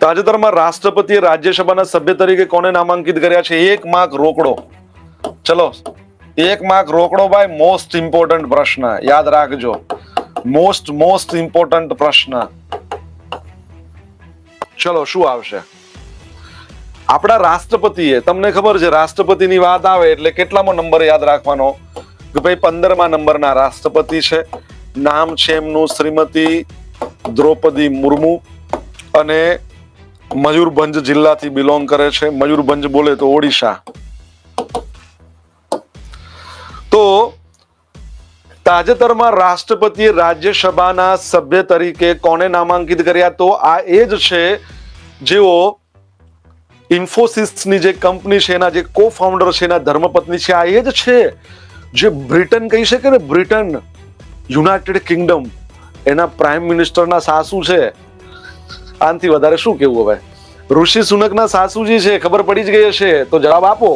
તાજેતરમાં રાષ્ટ્રપતિએ રાજ્યસભાના સભ્ય તરીકે કોને નામાંકિત કર્યા છે? 1 માર્ક રોકડો. ચલો, 1 માર્ક રોકડો ભાઈ. મોસ્ટ ઇમ્પોર્ટન્ટ પ્રશ્ન યાદ રાખજો. મોસ્ટ ઇમ્પોર્ટન્ટ પ્રશ્ન. ચલો, શું આવશે? આપણા રાષ્ટ્રપતિએ, તમને ખબર છે રાષ્ટ્રપતિની વાત આવે એટલે કેટલામો નંબર યાદ રાખવાનો? કે ભાઈ 15મા નંબરના રાષ્ટ્રપતિ છે. નામ છે એમનું શ્રીમતી દ્રૌપદી મુર્મુ અને મયુરભંજ જિલ્લાથી બિલોંગ કરે છે. મયુરભંજ બોલે તો ઓડિશા. તો તાજેતરમાં રાષ્ટ્રપતિએ રાજ્યસભાના સભ્ય તરીકે કોને નામાંકિત કર્યા? તો આ એ જ છે જેઓ ઇન્ફોસિસની જે કંપની છે એના જે કો ફાઉન્ડર છે, એના ધર્મપત્ની છે. આ એ જ છે જે બ્રિટન કહી શકે ને, બ્રિટન, યુનાઇટેડ કિંગડમ, એના પ્રાઇમ મિનિસ્ટરના સાસુ છે. આનાથી વધારે શું કેવું હવે? ઋષિ સુનકના સાસુજી છે, ખબર પડી જ ગઈ હશે. તો જવાબ આપો.